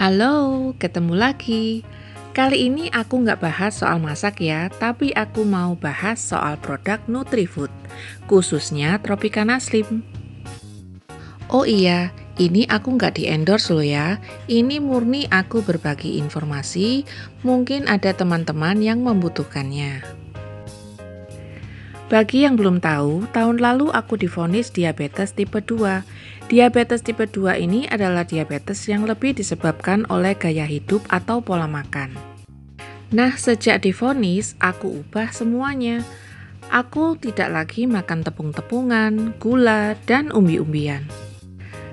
Halo, ketemu lagi. Kali ini aku nggak bahas soal masak ya, tapi aku mau bahas soal produk Nutrifood, khususnya Tropicana Slim. Oh iya, ini aku nggak di-endorse loh ya. Ini murni aku berbagi informasi, mungkin ada teman-teman yang membutuhkannya. Bagi yang belum tahu, tahun lalu aku divonis diabetes tipe 2. Diabetes tipe 2 ini adalah diabetes yang lebih disebabkan oleh gaya hidup atau pola makan. Nah, sejak divonis, aku ubah semuanya. Aku tidak lagi makan tepung-tepungan, gula, dan umbi-umbian.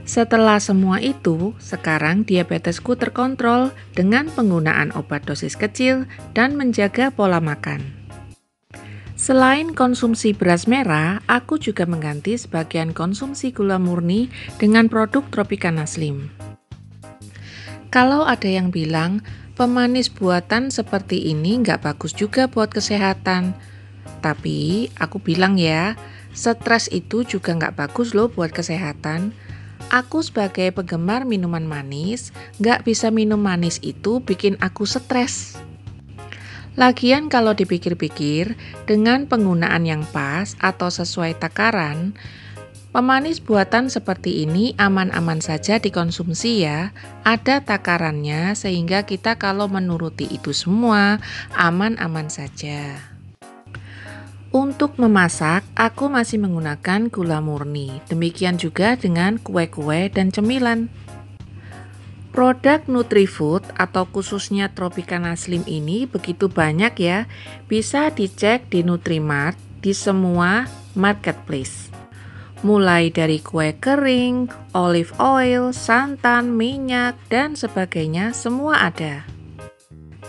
Setelah semua itu, sekarang diabetesku terkontrol dengan penggunaan obat dosis kecil dan menjaga pola makan. Selain konsumsi beras merah, aku juga mengganti sebagian konsumsi gula murni dengan produk Tropicana Slim. Kalau ada yang bilang, pemanis buatan seperti ini nggak bagus juga buat kesehatan. Tapi aku bilang ya, stres itu juga nggak bagus loh buat kesehatan. Aku sebagai penggemar minuman manis, nggak bisa minum manis itu bikin aku stres. Lagian kalau dipikir-pikir, dengan penggunaan yang pas atau sesuai takaran, pemanis buatan seperti ini aman-aman saja dikonsumsi ya. Ada takarannya sehingga kita kalau menuruti itu semua, aman-aman saja. Untuk memasak, aku masih menggunakan gula murni. Demikian juga dengan kue-kue dan cemilan. Produk Nutrifood atau khususnya Tropicana Slim ini begitu banyak ya, bisa dicek di Nutrimart di semua marketplace. Mulai dari kue kering, olive oil, santan, minyak, dan sebagainya semua ada.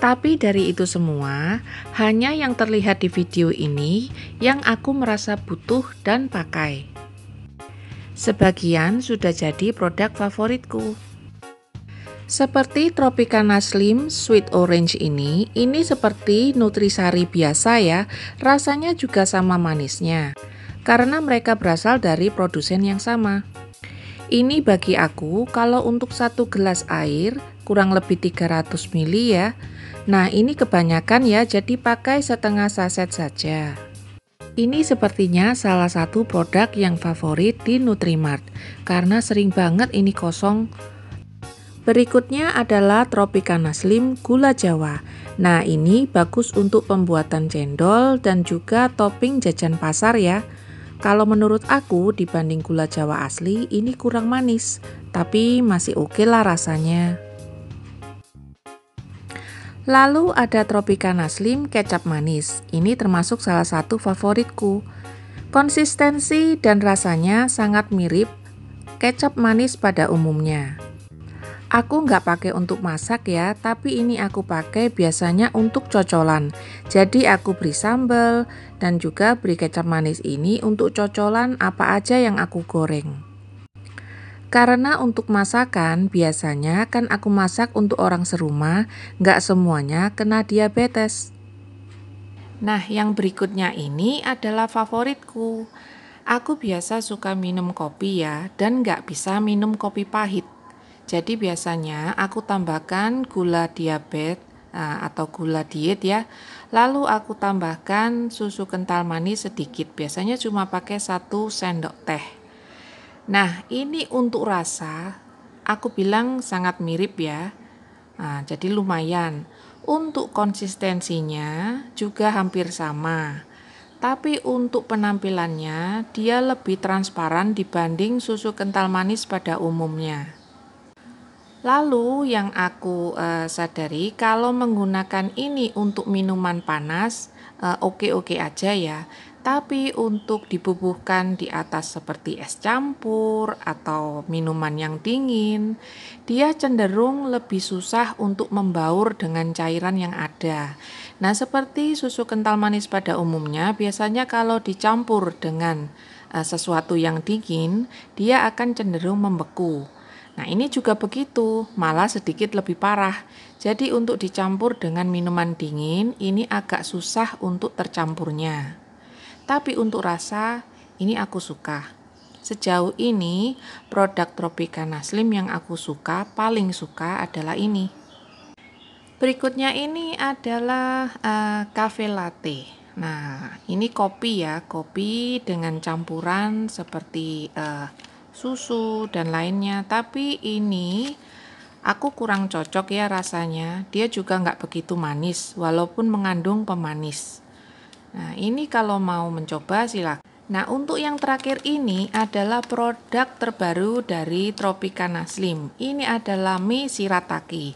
Tapi dari itu semua, hanya yang terlihat di video ini yang aku merasa butuh dan pakai. Sebagian sudah jadi produk favoritku. Seperti Tropicana Slim Sweet Orange ini seperti Nutrisari biasa ya, rasanya juga sama manisnya. Karena mereka berasal dari produsen yang sama. Ini bagi aku, kalau untuk 1 gelas air, kurang lebih 300 ml ya. Nah ini kebanyakan ya, jadi pakai setengah saset saja. Ini sepertinya salah satu produk yang favorit di Nutrimart, karena sering banget ini kosong. Berikutnya adalah Tropicana Slim Gula Jawa. Nah ini bagus untuk pembuatan cendol dan juga topping jajan pasar ya. Kalau menurut aku dibanding gula Jawa asli ini kurang manis, tapi masih oke lah rasanya. Lalu ada Tropicana Slim kecap manis. Ini termasuk salah satu favoritku. Konsistensi dan rasanya sangat mirip kecap manis pada umumnya. Aku nggak pakai untuk masak ya, tapi ini aku pakai biasanya untuk cocolan. Jadi aku beri sambal dan juga beri kecap manis ini untuk cocolan apa aja yang aku goreng. Karena untuk masakan biasanya kan aku masak untuk orang serumah, nggak semuanya kena diabetes. Nah yang berikutnya ini adalah favoritku. Aku biasa suka minum kopi ya, dan nggak bisa minum kopi pahit. Jadi biasanya aku tambahkan gula diabetes atau gula diet ya. Lalu aku tambahkan susu kental manis sedikit. Biasanya cuma pakai 1 sendok teh. Nah, ini untuk rasa aku bilang sangat mirip ya. Nah, jadi lumayan. Untuk konsistensinya juga hampir sama. Tapi untuk penampilannya dia lebih transparan dibanding susu kental manis pada umumnya. Lalu yang aku sadari kalau menggunakan ini untuk minuman panas oke-oke aja ya. Tapi untuk dibubuhkan di atas seperti es campur atau minuman yang dingin, dia cenderung lebih susah untuk membaur dengan cairan yang ada. Nah, seperti susu kental manis pada umumnya, biasanya kalau dicampur dengan sesuatu yang dingin, dia akan cenderung membeku. Nah ini juga begitu, malah sedikit lebih parah. Jadi untuk dicampur dengan minuman dingin, ini agak susah untuk tercampurnya. Tapi untuk rasa, ini aku suka. Sejauh ini, produk Tropicana Slim yang aku paling suka adalah ini. Berikutnya ini adalah cafe latte. Nah, ini kopi ya, kopi dengan campuran seperti susu dan lainnya. Tapi ini aku kurang cocok ya rasanya. Dia juga nggak begitu manis, walaupun mengandung pemanis. Nah, ini kalau mau mencoba silakan. Nah, untuk yang terakhir ini adalah produk terbaru dari Tropicana Slim. Ini adalah mie shirataki.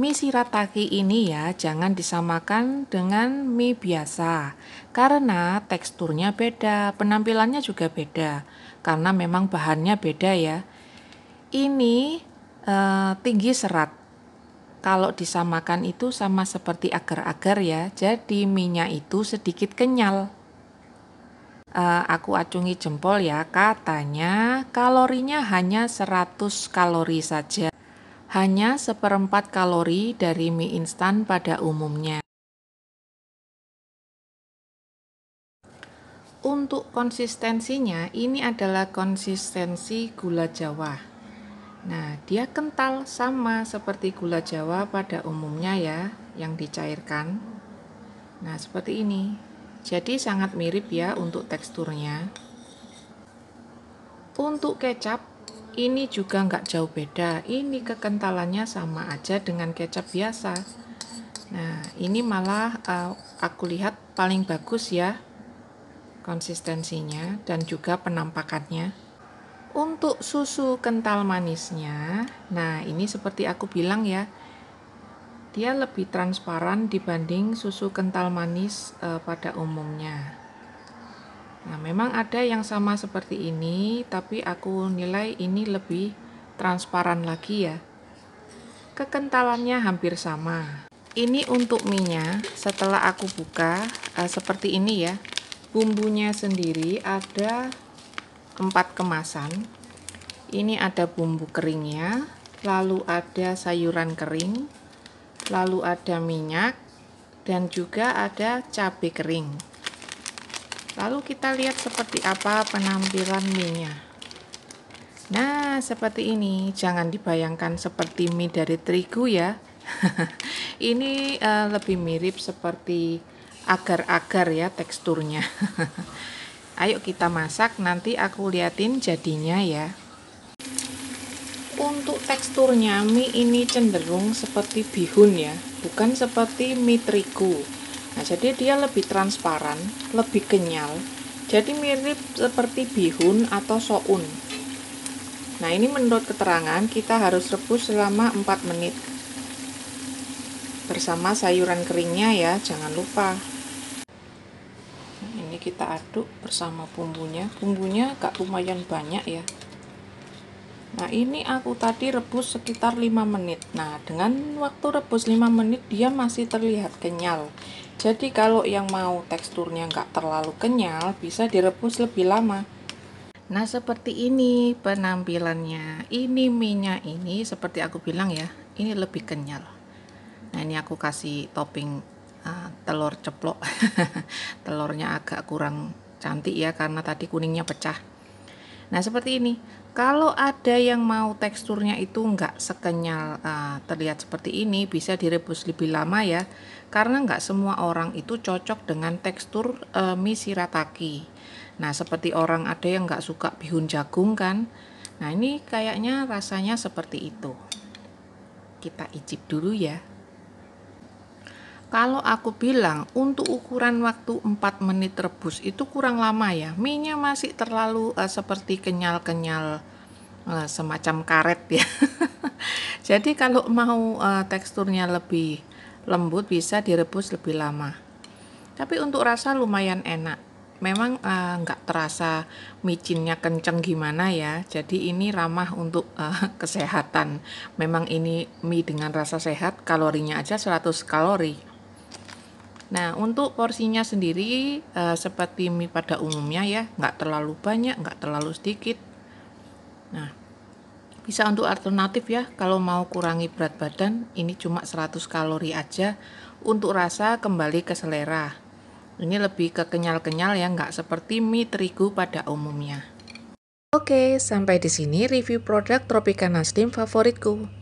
Mie shirataki ini ya jangan disamakan dengan mie biasa. Karena teksturnya beda, penampilannya juga beda. Karena memang bahannya beda ya. Ini tinggi serat. Kalau disamakan itu sama seperti agar-agar ya. Jadi mie-nya itu sedikit kenyal. Aku acungi jempol ya, katanya kalorinya hanya 100 kalori saja. Hanya seperempat kalori dari mie instan pada umumnya. Untuk konsistensinya, ini adalah konsistensi gula Jawa. Nah, dia kental sama seperti gula Jawa pada umumnya ya, yang dicairkan. Nah, seperti ini. Jadi sangat mirip ya untuk teksturnya. Untuk kecap, ini juga nggak jauh beda. Ini kekentalannya sama aja dengan kecap biasa. Nah, ini malah aku lihat paling bagus ya konsistensinya dan juga penampakannya. Untuk susu kental manisnya, nah ini seperti aku bilang ya, dia lebih transparan dibanding susu kental manis pada umumnya. Nah, memang ada yang sama seperti ini, tapi aku nilai ini lebih transparan lagi ya. Kekentalannya hampir sama. Ini untuk mie-nya, setelah aku buka seperti ini ya. Bumbunya sendiri ada 4 kemasan. Ini ada bumbu keringnya, lalu ada sayuran kering, lalu ada minyak, dan juga ada cabai kering. Lalu kita lihat seperti apa penampilan mie-nya. Nah, seperti ini. Jangan dibayangkan seperti mie dari terigu ya. Ini lebih mirip seperti agar-agar ya teksturnya. Ayo kita masak, nanti aku liatin jadinya ya. Untuk teksturnya mie ini cenderung seperti bihun ya, bukan seperti mie terigu. Nah, jadi dia lebih transparan, lebih kenyal. Jadi mirip seperti bihun atau soun. Nah, ini menurut keterangan kita harus rebus selama 4 menit. Bersama sayuran keringnya ya, jangan lupa. Nah, ini kita aduk bersama bumbunya. Bumbunya agak lumayan banyak ya. Nah, ini aku tadi rebus sekitar 5 menit. Nah, dengan waktu rebus 5 menit dia masih terlihat kenyal. Jadi kalau yang mau teksturnya nggak terlalu kenyal, bisa direbus lebih lama. Nah, seperti ini penampilannya. Ini mie-nya ini seperti aku bilang ya, ini lebih kenyal. Nah, ini aku kasih topping telur ceplok. Telurnya agak kurang cantik ya karena tadi kuningnya pecah. Nah, seperti ini. Kalau ada yang mau teksturnya itu nggak sekenyal terlihat seperti ini, bisa direbus lebih lama ya. Karena nggak semua orang itu cocok dengan tekstur mie shirataki. Nah, seperti orang ada yang nggak suka bihun jagung kan. Nah, ini kayaknya rasanya seperti itu. Kita icip dulu ya. Kalau aku bilang untuk ukuran waktu 4 menit rebus itu kurang lama ya. Mie-nya masih terlalu seperti kenyal-kenyal semacam karet ya. Jadi kalau mau teksturnya lebih lembut bisa direbus lebih lama. Tapi untuk rasa lumayan enak. Memang nggak terasa micinnya kenceng gimana ya. Jadi ini ramah untuk kesehatan. Memang ini mie dengan rasa sehat, kalorinya aja 100 kalori. Nah, untuk porsinya sendiri seperti mie pada umumnya ya, nggak terlalu banyak, nggak terlalu sedikit. Nah, bisa untuk alternatif ya, kalau mau kurangi berat badan, ini cuma 100 kalori aja. Untuk rasa kembali ke selera. Ini lebih ke kenyal-kenyal ya, nggak seperti mie terigu pada umumnya. Oke, sampai di sini review produk Tropicana Slim favoritku.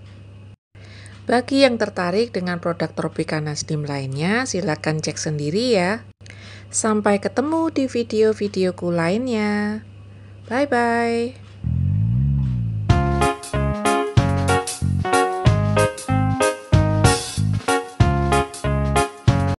Bagi yang tertarik dengan produk Tropicana Slim lainnya, silakan cek sendiri ya. Sampai ketemu di video-videoku lainnya. Bye-bye.